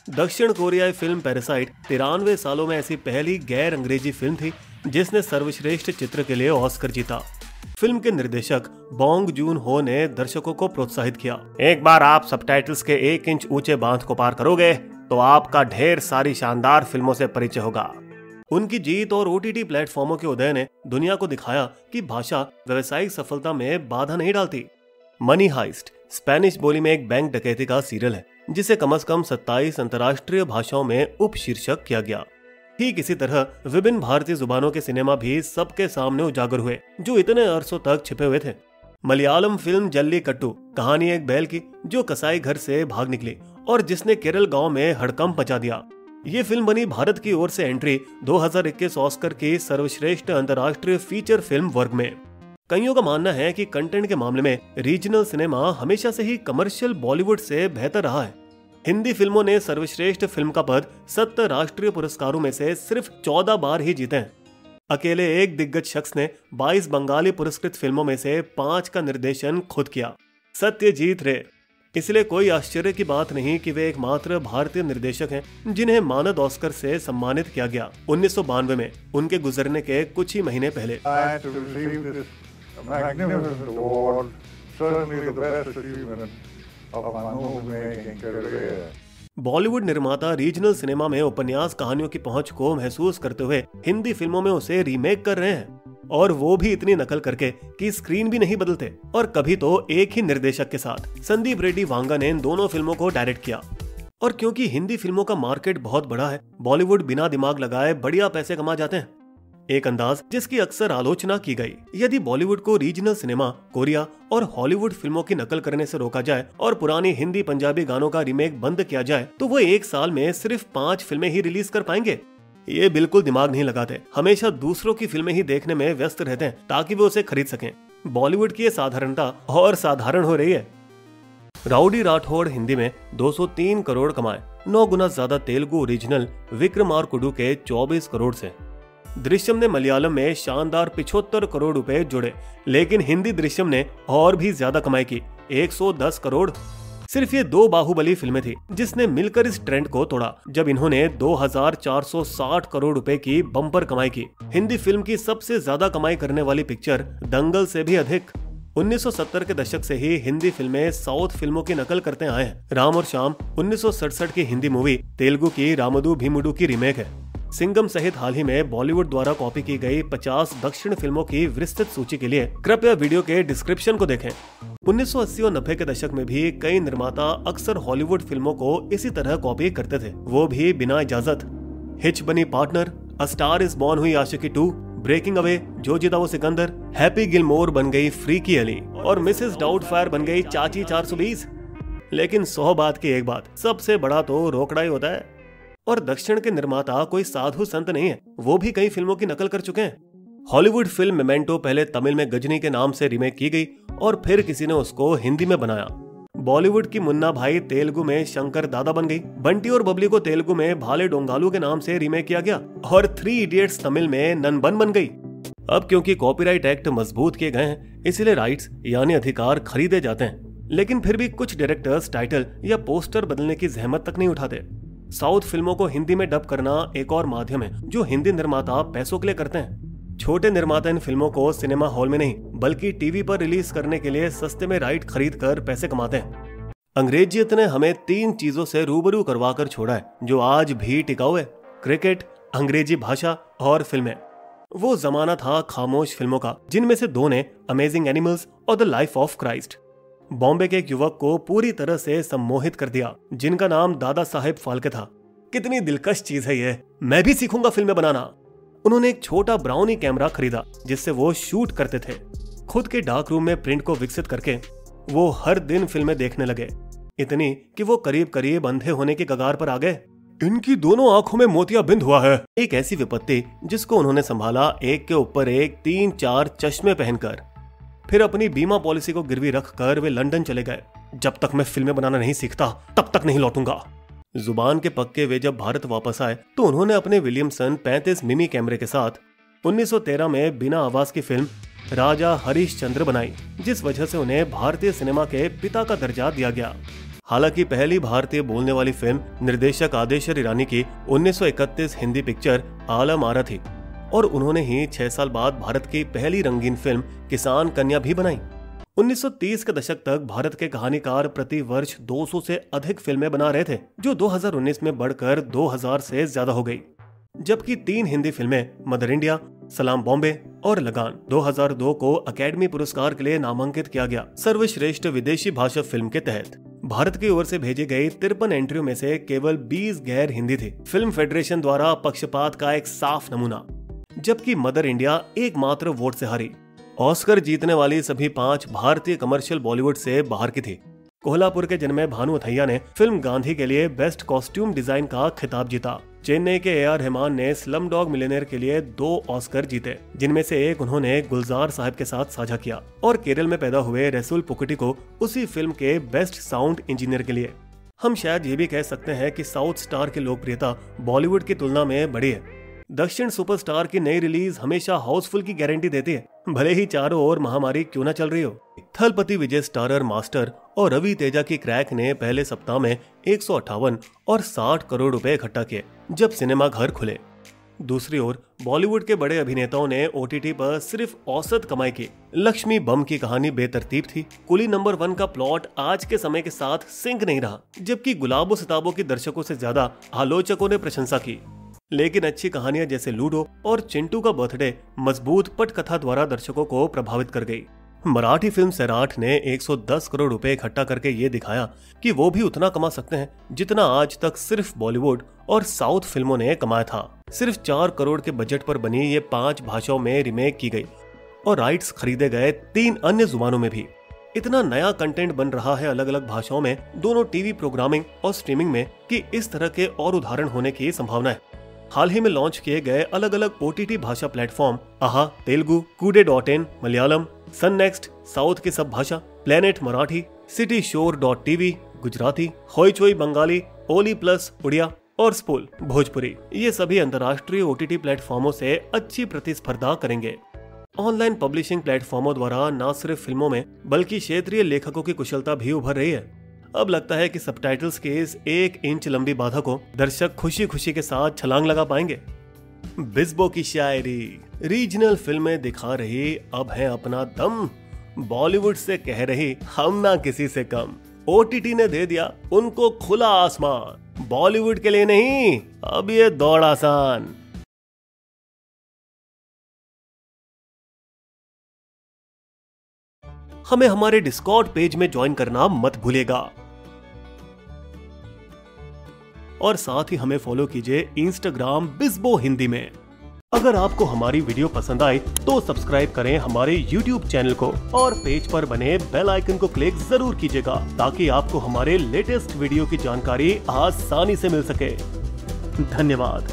दक्षिण कोरियाई film parasite 93 सालों में ऐसी पहली गैर अंग्रेजी फिल्म थी जिसने सर्वश्रेष्ठ चित्र के लिए ऑस्कर जीता। फिल्म के निर्देशक बोंग जून हो ने दर्शकों को प्रोत्साहित किया, एक बार आप सबटाइटल्स के 1 इंच ऊंचे बांध को पार करोगे तो आपका ढेर सारी शानदार फिल्मों से परिचय होगा। उनकी जीत और OTT प्लेटफॉर्मों के उदय ने दुनिया को दिखाया कि भाषा व्यावसायिक सफलता में बाधा नहीं डालती। मनी हाइस्ट स्पेनिश बोली में एक बैंक डकैती का सीरियल है जिसे कम से कम 27 अंतर्राष्ट्रीय भाषाओं में उपशीर्षक किया गया। ठीक इसी तरह विभिन्न भारतीय जुबानों के सिनेमा भी सबके सामने उजागर हुए जो इतने अरसों तक छिपे हुए थे। मलयालम फिल्म जल्लीकट्टू कहानी एक बैल की जो कसाई घर से भाग निकली और जिसने केरल गांव में हड़कंप मचा दिया। ये फिल्म बनी भारत की ओर से एंट्री 2021 ऑस्कर की सर्वश्रेष्ठ अंतर्राष्ट्रीय फीचर फिल्म वर्ग में। कईयों का मानना है कि कंटेंट के मामले में रीजनल सिनेमा हमेशा से ही कमर्शियल बॉलीवुड से बेहतर रहा है। हिंदी फिल्मों ने सर्वश्रेष्ठ फिल्म का पद 70 राष्ट्रीय पुरस्कारों में से सिर्फ 14 बार ही जीते हैं। अकेले एक दिग्गज शख्स ने 22 बंगाली पुरस्कृत फिल्मों में से 5 का निर्देशन खुद किया, सत्यजीत रे। इसलिए कोई आश्चर्य की बात नहीं कि वे एकमात्र भारतीय निर्देशक हैं जिन्हें मानद ऑस्कर से सम्मानित किया गया 1992 में, उनके गुजरने के कुछ ही महीने पहले। बॉलीवुड निर्माता रीजनल सिनेमा में उपन्यास कहानियों की पहुंच को महसूस करते हुए हिंदी फिल्मों में उसे रीमेक कर रहे हैं, और वो भी इतनी नकल करके कि स्क्रीन भी नहीं बदलते, और कभी तो एक ही निर्देशक के साथ। संदीप रेड्डी वांगा ने इन दोनों फिल्मों को डायरेक्ट किया, और क्योंकि हिंदी फिल्मों का मार्केट बहुत बड़ा है, बॉलीवुड बिना दिमाग लगाए बढ़िया पैसे कमा जाते हैं। एक अंदाज जिसकी अक्सर आलोचना की गई। यदि बॉलीवुड को रीजनल सिनेमा, कोरिया और हॉलीवुड फिल्मों की नकल करने से रोका जाए और पुरानी हिंदी पंजाबी गानों का रीमेक बंद किया जाए तो वो एक साल में सिर्फ 5 फिल्में ही रिलीज कर पाएंगे। ये बिल्कुल दिमाग नहीं लगाते, हमेशा दूसरों की फिल्में ही देखने में व्यस्त रहते हैं ताकि वो उसे खरीद सकें। बॉलीवुड की ये साधारणता और साधारण हो रही है। राउडी राठौड़ हिंदी में 203 करोड़ कमाए, 9 गुना ज्यादा तेलुगु ओरिजिनल विक्रमार्कुडु के 24 करोड़ से। दृश्यम ने मलयालम में शानदार 75 करोड़ रुपए जोड़े, लेकिन हिंदी दृश्यम ने और भी ज्यादा कमाई की, 110 करोड़। सिर्फ ये 2 बाहुबली फिल्में थी जिसने मिलकर इस ट्रेंड को तोड़ा, जब इन्होंने 2460 करोड़ रुपए की बम्पर कमाई की। हिंदी फिल्म की सबसे ज्यादा कमाई करने वाली पिक्चर दंगल से भी अधिक। 1970 के दशक से ही हिंदी फिल्में साउथ फिल्मों की नकल करते आए हैं। राम और श्याम 1967 की हिंदी मूवी तेलुगु की रामदू भीमुडू की रीमेक है। सिंघम सहित हाल ही में बॉलीवुड द्वारा कॉपी की गई 50 दक्षिण फिल्मों की विस्तृत सूची के लिए कृपया वीडियो के डिस्क्रिप्शन को देखें। 1980 और 90 के दशक में भी कई निर्माता अक्सर हॉलीवुड फिल्मों को इसी तरह कॉपी करते थे, वो भी बिना इजाजत। हिच बनी partner, a star is born हुई आशिकी 2, ब्रेकिंग अवे, जो जीता वो सिकंदर, हैप्पी गिलमोर बन गई फ्रीकी अली, और मिसेस डाउटफायर बन गई चाची 420। लेकिन 100 बात की एक बात, सबसे बड़ा तो रोकड़ा ही होता है। और दक्षिण के निर्माता कोई साधु संत नहीं है, वो भी कई फिल्मों की नकल कर चुके हैं। हॉलीवुड फिल्म मेमेंटो पहले तमिल में गजनी के नाम से रीमेक की गई और फिर किसी ने उसको हिंदी में बनाया। बॉलीवुड की मुन्ना भाई तेलुगु में शंकर दादा बन गई। बंटी और बबली को तेलुगु में भाले डोंगालू के नाम से रीमेक किया गया, और 3 इडियट्स तमिल में ननबन बन गई। अब क्योंकि कॉपीराइट एक्ट मजबूत किए गए हैं, इसलिए राइट्स यानी अधिकार खरीदे जाते हैं, लेकिन फिर भी कुछ डायरेक्टर्स टाइटल या पोस्टर बदलने की जहमत तक नहीं उठाते। साउथ फिल्मों को हिंदी में डब करना एक और माध्यम है जो हिंदी निर्माता पैसों के लिए करते हैं। छोटे निर्माता इन फिल्मों को सिनेमा हॉल में नहीं बल्कि टीवी पर रिलीज करने के लिए सस्ते में राइट खरीद कर पैसे कमाते हैं। अंग्रेजियत ने हमें 3 चीजों से रूबरू करवा कर छोड़ा है जो आज भी टिकाऊ है: क्रिकेट, अंग्रेजी भाषा और फिल्में। वो जमाना था खामोश फिल्मों का, जिनमें से 2 ने अमेजिंग एनिमल्स और the life of Christ Bombay के एक युवक को पूरी तरह से सम्मोहित कर दिया, जिनका नाम दादा साहेब फाल्के था। कितनी दिलकश चीज है ये, मैं भी सीखूंगा फिल्में बनाना। उन्होंने एक छोटा ब्राउनी कैमरा खरीदा जिससे वो शूट करते थे। खुद के डार्क रूम में प्रिंट को विकसित करके वो हर दिन फिल्में देखने लगे, इतनी कि वो करीब करीब अंधे होने के कगार पर आ गए। इनकी दोनों आंखों में मोतियाबिंद हुआ है। एक ऐसी विपत्ति जिसको उन्होंने संभाला एक के ऊपर एक 3-4 चश्मे पहनकर। फिर अपनी बीमा पॉलिसी को गिरवी रखकर वे लंदन चले गए। जब तक मैं फिल्में बनाना नहीं सीखता तब तक नहीं लौटूंगा। जुबान के पक्के वे जब भारत वापस आए तो उन्होंने अपने विलियमसन 35 मिमी कैमरे के साथ 1913 में बिना आवाज की फिल्म राजा हरिश्चंद्र बनाई, जिस वजह से उन्हें भारतीय सिनेमा के पिता का दर्जा दिया गया। हालांकि पहली भारतीय बोलने वाली फिल्म निर्देशक आदेश्वर ईरानी की 1931 हिंदी पिक्चर आलम आरा थी और उन्होंने ही 6 साल बाद भारत की पहली रंगीन फिल्म किसान कन्या भी बनाई। 1930 के दशक तक भारत के कहानीकार प्रति वर्ष 200 से अधिक फिल्में बना रहे थे, जो 2019 में बढ़कर 2000 से ज्यादा हो गई। जबकि 3 हिंदी फिल्में मदर इंडिया, सलाम बॉम्बे और लगान 2002 को अकेडमी पुरस्कार के लिए नामांकित किया गया। सर्वश्रेष्ठ विदेशी भाषा फिल्म के तहत भारत की ओर से भेजी गई 53 एंट्रियों में से केवल 20 गैर हिंदी थी। फिल्म फेडरेशन द्वारा पक्षपात का एक साफ नमूना। जबकि मदर इंडिया एकमात्र वोट से हारी। ऑस्कर जीतने वाली सभी 5 भारतीय कमर्शियल बॉलीवुड से बाहर की थी। कोल्हापुर के जन्मे भानु अथैया ने फिल्म गांधी के लिए बेस्ट कॉस्ट्यूम डिजाइन का खिताब जीता। चेन्नई के ए.आर. रहमान ने स्लम डॉग मिलियनेयर के लिए 2 ऑस्कर जीते, जिनमें से एक उन्होंने गुलजार साहब के साथ साझा किया और केरल में पैदा हुए रसूल पुकुटी को उसी फिल्म के बेस्ट साउंड इंजीनियर के लिए। हम शायद ये भी कह सकते हैं कि साउथ स्टार की लोकप्रियता बॉलीवुड की तुलना में बड़ी है। दक्षिण सुपरस्टार की नई रिलीज हमेशा हाउसफुल की गारंटी देती है, भले ही चारों ओर महामारी क्यों न चल रही हो। थलपति विजय स्टारर मास्टर और रवि तेजा की क्रैक ने पहले सप्ताह में 158 और 60 करोड़ रुपए इकट्ठा किए जब सिनेमा घर खुले। दूसरी ओर बॉलीवुड के बड़े अभिनेताओं ने ओटीटी पर सिर्फ औसत कमाई की। लक्ष्मी बम की कहानी बेतरतीब थी। कुली नंबर 1 का प्लॉट आज के समय के साथ सिंक नहीं रहा, जबकि गुलाबो सिताबों की दर्शकों से ज्यादा आलोचकों ने प्रशंसा की। लेकिन अच्छी कहानियां जैसे लूडो और चिंटू का बर्थडे मजबूत पटकथा द्वारा दर्शकों को प्रभावित कर गई। मराठी फिल्म सैराट ने 110 करोड़ रुपए इकट्ठा करके ये दिखाया कि वो भी उतना कमा सकते हैं जितना आज तक सिर्फ बॉलीवुड और साउथ फिल्मों ने कमाया था। सिर्फ 4 करोड़ के बजट पर बनी ये 5 भाषाओं में रीमेक की गई और राइट्स खरीदे गए 3 अन्य जुबानों में भी। इतना नया कंटेंट बन रहा है अलग अलग भाषाओं में, दोनों टीवी प्रोग्रामिंग और स्ट्रीमिंग में, कि इस तरह के और उदाहरण होने की संभावना है। हाल ही में लॉन्च किए गए अलग अलग ओटीटी भाषा प्लेटफॉर्म आहा तेलुगु, कूडे.in मलयालम, सन नेक्स्ट साउथ की सब भाषा, प्लेनेट मराठी, सिटी शोर.tv गुजराती, होइचोई बंगाली, ओली प्लस उड़िया और स्पूल भोजपुरी, ये सभी अंतर्राष्ट्रीय ओटीटी प्लेटफॉर्मों से अच्छी प्रतिस्पर्धा करेंगे। ऑनलाइन पब्लिशिंग प्लेटफॉर्मों द्वारा न सिर्फ फिल्मों में बल्कि क्षेत्रीय लेखकों की कुशलता भी उभर रही है। अब लगता है कि सबटाइटल्स के इस 1 इंच लंबी बाधा को दर्शक खुशी खुशी के साथ छलांग लगा पाएंगे। बिस्बो की शायरी, रीजनल फिल्में दिखा रही अब है अपना दम, बॉलीवुड से कह रही हम ना किसी से कम। ओटीटी ने दे दिया उनको खुला आसमान, बॉलीवुड के लिए नहीं अब ये दौड़ आसान। हमें हमारे डिस्कॉर्ड पेज में ज्वाइन करना मत भूलिएगा और साथ ही हमें फॉलो कीजिए इंस्टाग्राम बिस्बो हिंदी में। अगर आपको हमारी वीडियो पसंद आए तो सब्सक्राइब करें हमारे यूट्यूब चैनल को और पेज पर बने बेल आइकन को क्लिक जरूर कीजिएगा ताकि आपको हमारे लेटेस्ट वीडियो की जानकारी आसानी से मिल सके। धन्यवाद।